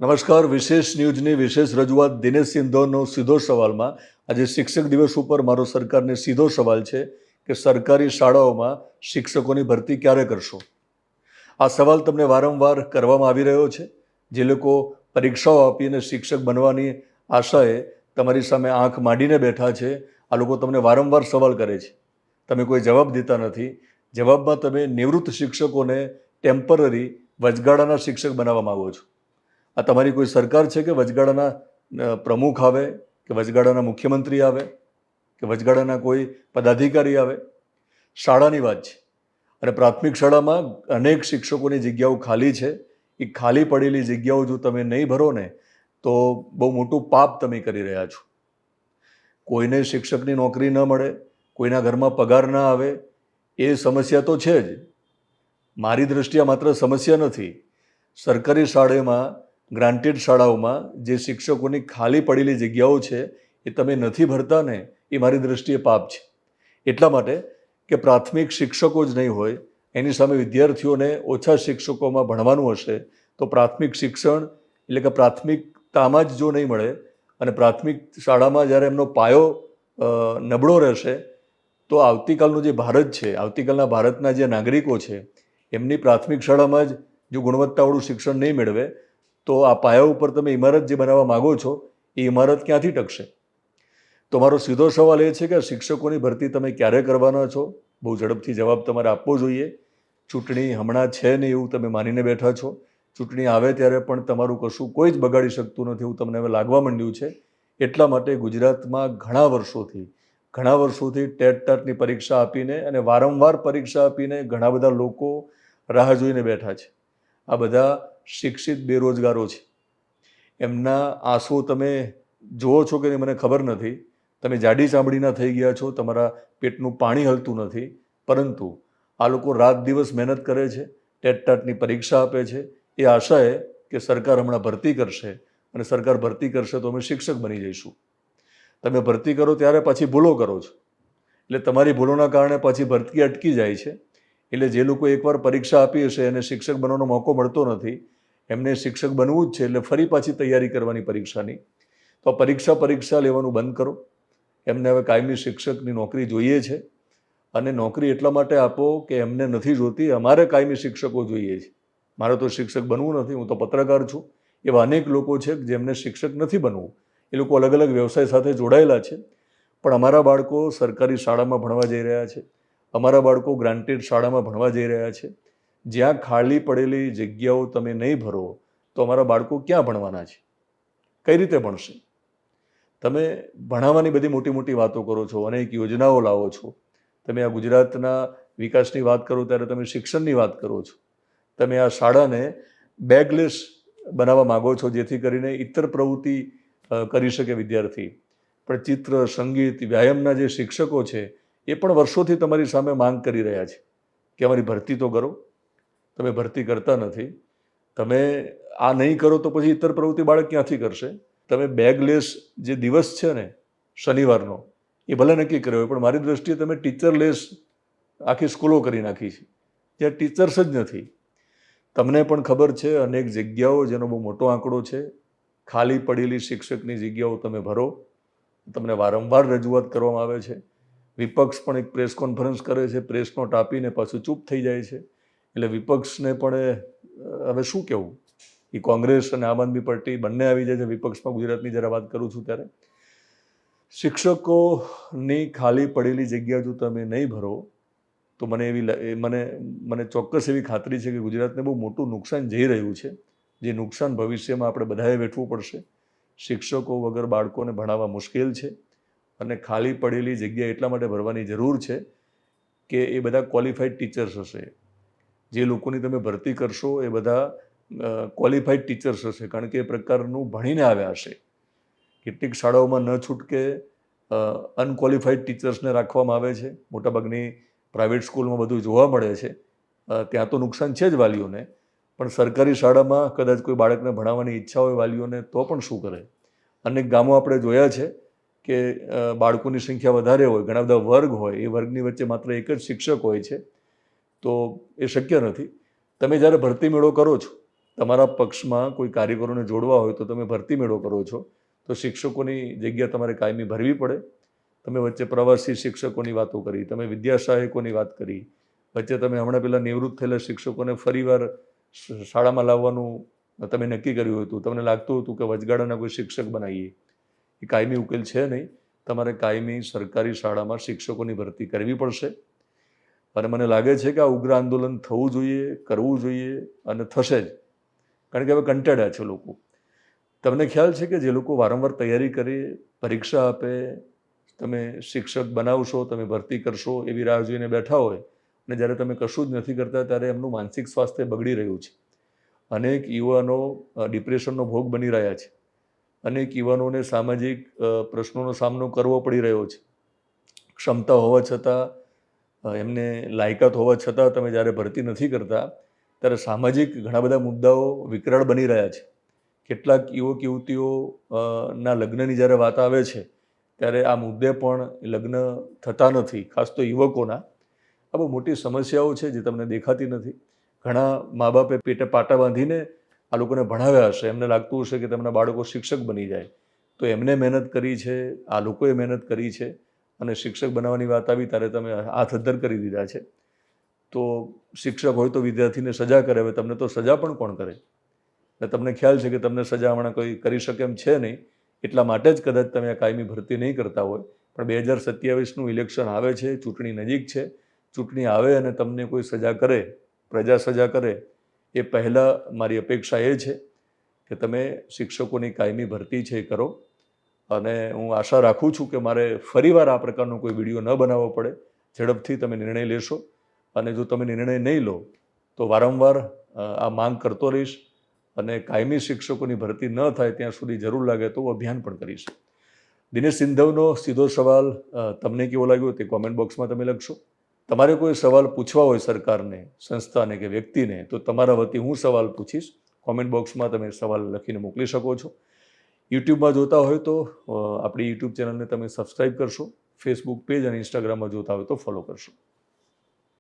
નમસ્કાર. વિશેષ ન્યૂઝની વિશેષ રજૂઆત દિનેશ સિંધોનો સીધો સવાલમાં. આજે શિક્ષક દિવસ ઉપર મારો સરકારને સીધો સવાલ છે કે સરકારી શાળાઓમાં શિક્ષકોની ભરતી ક્યારે કરશો? આ સવાલ તમને વારંવાર કરવામાં આવી રહ્યો છે. જે લોકો પરીક્ષાઓ આપીને શિક્ષક બનવાની આશાએ તમારી સામે આંખ માંડીને બેઠા છે, આ લોકો તમને વારંવાર સવાલ કરે છે. તમે કોઈ જવાબ દેતા નથી. જવાબમાં તમે નિવૃત્ત શિક્ષકોને ટેમ્પરરી વચગાળાના શિક્ષક બનાવવા માગો છો. આ તમારી કોઈ સરકાર છે કે વચગાળાના પ્રમુખ આવે, કે વચગાળાના મુખ્યમંત્રી આવે, કે વચગાળાના કોઈ પદાધિકારી આવે? શાળાની વાત છે અને પ્રાથમિક શાળામાં અનેક શિક્ષકોની જગ્યાઓ ખાલી છે. એ ખાલી પડેલી જગ્યાઓ જો તમે નહીં ભરો ને તો બહુ મોટું પાપ તમે કરી રહ્યા છો. કોઈને શિક્ષકની નોકરી ન મળે, કોઈના ઘરમાં પગાર ના આવે, એ સમસ્યા તો છે જ. મારી દૃષ્ટિએ માત્ર સમસ્યા નથી. સરકારી શાળામાં, ગ્રાન્ટેડ શાળાઓમાં જે શિક્ષકોની ખાલી પડેલી જગ્યાઓ છે એ તમે નથી ભરતા ને, એ મારી દૃષ્ટિએ પાપ છે. એટલા માટે કે પ્રાથમિક શિક્ષકો જ નહીં હોય, એની સામે વિદ્યાર્થીઓને ઓછા શિક્ષકોમાં ભણવાનું હશે તો પ્રાથમિક શિક્ષણ એટલે કે પ્રાથમિકતામાં જ જો નહીં મળે અને પ્રાથમિક શાળામાં જ્યારે એમનો પાયો નબળો રહેશે તો આવતીકાલનું જે ભારત છે, આવતીકાલના ભારતના જે નાગરિકો છે, એમની પ્રાથમિક શાળામાં જ જો ગુણવત્તાવાળું શિક્ષણ નહીં મેળવે તો આ પાયા ઉપર તમે ઇમારત જે બનાવવા માગો છો એ ઇમારત ક્યાંથી ટકશે? તો મારો સીધો સવાલ એ છે કે શિક્ષકોની ભરતી તમે ક્યારે કરવાના છો? બહુ ઝડપથી જવાબ તમારે આપવો જોઈએ. ચૂંટણી હમણાં છે નહીં એવું તમે માનીને બેઠા છો. ચૂંટણી આવે ત્યારે પણ તમારું કશું કોઈ જ બગાડી શકતું નથી એવું તમને હવે લાગવા માંડ્યું છે. એટલા માટે ગુજરાતમાં ઘણા વર્ષોથી ટેટ-ટાટની પરીક્ષા આપીને અને વારંવાર પરીક્ષા આપીને ઘણા બધા લોકો રાહ જોઈને બેઠા છે. આ બધા શિક્ષિત બેરોજગારો છે. એમના આંસુ તમે જુઓ છો કે મને ખબર નથી. તમે જાડી ચામડીના થઈ ગયા છો, તમારા પેટનું પાણી હલતું નથી. પરંતુ આ લોકો રાત દિવસ મહેનત કરે છે, ટેટ-ટાટની પરીક્ષા આપે છે એ આશાએ કે સરકાર હમણાં ભરતી કરશે અને સરકાર ભરતી કરશે તો અમે શિક્ષક બની જઈશું. તમે ભરતી કરો ત્યારે પાછી ભૂલો કરો છો, એટલે તમારી ભૂલોના કારણે પાછી ભરતી અટકી જાય છે. એટલે જે લોકો એકવાર પરીક્ષા આપી હશે એને શિક્ષક બનવાનો મોકો મળતો નથી, એમને શિક્ષક બનવું જ છે એટલે ફરી પાછી તૈયારી કરવાની પરીક્ષાની. તો પરીક્ષા લેવાનું બંધ કરો. એમને હવે કાયમી શિક્ષકની નોકરી જોઈએ છે અને નોકરી એટલા માટે આપો કે એમને નથી જોતી, અમારે કાયમી શિક્ષકો જોઈએ છે. મારે તો શિક્ષક બનવું નથી, હું તો પત્રકાર છું. એવા અનેક લોકો છે જેમને શિક્ષક નથી બનવું. એ લોકો અલગ અલગ વ્યવસાય સાથે જોડાયેલા છે. પણ અમારા બાળકો સરકારી શાળામાં ભણવા જઈ રહ્યા છે, અમારા બાળકો ગ્રાન્ટેડ શાળામાં ભણવા જઈ રહ્યા છે. જ્યાં ખાલી પડેલી જગ્યાઓ તમે નહીં ભરો તો અમારા બાળકો ક્યાં ભણવાના છે? કઈ રીતે ભણશે? તમે ભણાવવાની બધી મોટી મોટી વાતો કરો છો, અનેક યોજનાઓ લાવો છો. તમે આ ગુજરાતના વિકાસની વાત કરો ત્યારે તમે શિક્ષણની વાત કરો છો. તમે આ શાળાને બેગલેસ બનાવવા માગો છો જેથી કરીને ઇતર પ્રવૃત્તિ કરી શકે વિદ્યાર્થી. પણ ચિત્ર, સંગીત, વ્યાયામના જે શિક્ષકો છે એ પણ વર્ષોથી તમારી સામે માંગ કરી રહ્યા છે કે અમારી ભરતી તો કરો. તમે ભરતી કરતા નથી. તમે આ નહીં કરો તો પછી ઇતર પ્રવૃત્તિ બાળક ક્યાંથી કરશે? તમે બેગલેસ જે દિવસ છે ને શનિવારનો, એ ભલે નક્કી કર્યો હોય, પણ મારી દૃષ્ટિએ તમે ટીચરલેસ આખી સ્કૂલો કરી નાખી છે જ્યાં ટીચર્સ જ નથી. તમને પણ ખબર છે અનેક જગ્યાઓ જેનો બહુ મોટો આંકડો છે. ખાલી પડેલી શિક્ષકની જગ્યાઓ તમે ભરો. તમને વારંવાર રજૂઆત કરવામાં આવે છે. વિપક્ષ પણ એક પ્રેસ કોન્ફરન્સ કરે છે, પ્રેસ નોટ આપીને પાછું ચૂપ થઈ જાય છે. એટલે વિપક્ષને પણ હવે શું કહેવું? એ કોંગ્રેસ અને આમ આદમી પાર્ટી બંને આવી જાય છે વિપક્ષમાં ગુજરાતની જ્યારે વાત કરું છું ત્યારે. શિક્ષકોની ખાલી પડેલી જગ્યા જો તમે નહીં ભરો તો મને ચોક્કસ એવી ખાતરી છે કે ગુજરાતને બહુ મોટું નુકસાન જઈ રહ્યું છે. જે નુકસાન ભવિષ્યમાં આપણે બધાએ વેઠવું પડશે. શિક્ષકો વગર બાળકોને ભણાવવા મુશ્કેલ છે અને ખાલી પડેલી જગ્યા એટલા માટે ભરવાની જરૂર છે કે એ બધા ક્વોલિફાઈડ ટીચર્સ હશે. જે લોકોની તમે ભરતી કરશો એ બધા ક્વોલિફાઈડ ટીચર્સ હશે, કારણ કે એ પ્રકારનું ભણીને આવ્યા હશે. કેટલીક શાળાઓમાં ન છૂટકે અનક્વોલિફાઈડ ટીચર્સને રાખવામાં આવે છે. મોટાભાગની પ્રાઇવેટ સ્કૂલમાં બધું જોવા મળે છે. ત્યાં તો નુકસાન છે જ વાલીઓને, પણ સરકારી શાળામાં કદાચ કોઈ બાળકને ભણાવવાની ઈચ્છા હોય વાલીઓને તો પણ શું કરે? અનેક ગામો આપણે જોયા છે કે બાળકોની સંખ્યા વધારે હોય, ઘણા બધા વર્ગ હોય, એ વર્ગની વચ્ચે માત્ર એક જ શિક્ષક હોય છે. તો એ શક્ય નથી. તમે જ્યારે ભરતી મેળો કરો છો તમારા પક્ષમાં કોઈ કાર્યકરોને જોડવા હોય તો તમે ભરતી મેળો કરો છો, તો શિક્ષકોની જગ્યા તમારે કાયમી ભરવી પડે. તમે વચ્ચે પ્રવાસી શિક્ષકોની વાતો કરી, તમે વિદ્યા સહાયકોની વાત કરી, વચ્ચે તમે હમણાં પેલા નિવૃત્ત થયેલા શિક્ષકોને ફરીવાર શાળામાં લાવવાનું તમે નક્કી કર્યું હતું. તમને લાગતું હતું કે વચગાળાના કોઈ શિક્ષક બનાવીએ. એ કાયમી ઉકેલ છે નહીં. તમારે કાયમી સરકારી શાળામાં શિક્ષકોની ભરતી કરવી પડશે. અને મને લાગે છે કે આ ઉગ્ર આંદોલન થવું જોઈએ, કરવું જોઈએ અને થશે જ. કારણ કે હવે કંટાળ્યા છે લોકો. તમને ખ્યાલ છે કે જે લોકો વારંવાર તૈયારી કરી, પરીક્ષા આપે, તમે શિક્ષક બનાવશો, તમે ભરતી કરશો એવી રાહ જોઈને બેઠા હોય, અને જ્યારે તમે કશું જ નથી કરતા ત્યારે એમનું માનસિક સ્વાસ્થ્ય બગડી રહ્યું છે. અનેક યુવાનો ડિપ્રેશનનો ભોગ બની રહ્યા છે. અનેક યુવાનોને સામાજિક પ્રશ્નોનો સામનો કરવો પડી રહ્યો છે. ક્ષમતા હોવા છતાં, એમને લાયકાત હોવા છતાં તમે જ્યારે ભરતી નથી કરતા ત્યારે સામાજિક ઘણા બધા મુદ્દાઓ વિકરાળ બની રહ્યા છે. કેટલાક યુવક યુવતીઓ ના લગ્નની જ્યારે વાત આવે છે ત્યારે આ મુદ્દે પણ લગ્ન થતા નથી, ખાસ તો યુવકોના. આ બહુ મોટી સમસ્યાઓ છે જે તમને દેખાતી નથી. ઘણા મા બાપે પેટે પાટા બાંધીને આ લોકોને ભણાવ્યા હશે. એમને લાગતું હશે કે તેમના બાળકો શિક્ષક બની જાય. તો એમને મહેનત કરી છે, આ લોકોએ મહેનત કરી છે, અને શિક્ષક બનાવવાની વાત આવી ત્યારે તમે હાથ અદ્ધર કરી દીધા છે. તો શિક્ષક હોય તો વિદ્યાર્થીને સજા કરે. હવે તમને તો સજા પણ કોણ કરે? અને તમને ખ્યાલ છે કે તમને સજા હમણાં કોઈ કરી શકે એમ છે નહીં. એટલા માટે જ કદાચ તમે આ કાયમી ભરતી નહીં કરતા હોય. પણ 2027નું ઇલેક્શન આવે છે, ચૂંટણી નજીક છે. ચૂંટણી આવે અને તમને કોઈ સજા કરે, પ્રજા સજા કરે, એ પહેલાં મારી અપેક્ષા એ છે કે તમે શિક્ષકોની કાયમી ભરતી છે એ કરો. અને હું આશા રાખું છું કે મારે ફરીવાર આ પ્રકારનો કોઈ વિડીયો ન બનાવવો પડે. ઝડપથી તમે નિર્ણય લેશો. અને જો તમે નિર્ણય નહીં લો તો વારંવાર આ માંગ કરતો રહીશ. અને કાયમી શિક્ષકોની ભરતી ન થાય ત્યાં સુધી જરૂર લાગે તો અભિયાન પણ કરીશ. દિનેશ સિંધવનો સીધો સવાલ તમને કેવો લાગ્યો તે કોમેન્ટ બોક્સમાં તમે લખશો. તમારે કોઈ સવાલ પૂછવા હોય સરકારને, સંસ્થાને કે વ્યક્તિને, તો તમારા વતી હું સવાલ પૂછીશ. કોમેન્ટ બોક્સમાં તમે સવાલ લખીને મોકલી શકો છો. યુટ્યુબમાં જોતા હોય તો આપણી યુટ્યુબ ચેનલને તમે સબસ્ક્રાઈબ કરશો. ફેસબુક પેજ અને ઇન્સ્ટાગ્રામમાં જોતા હોય તો ફોલો કરશો.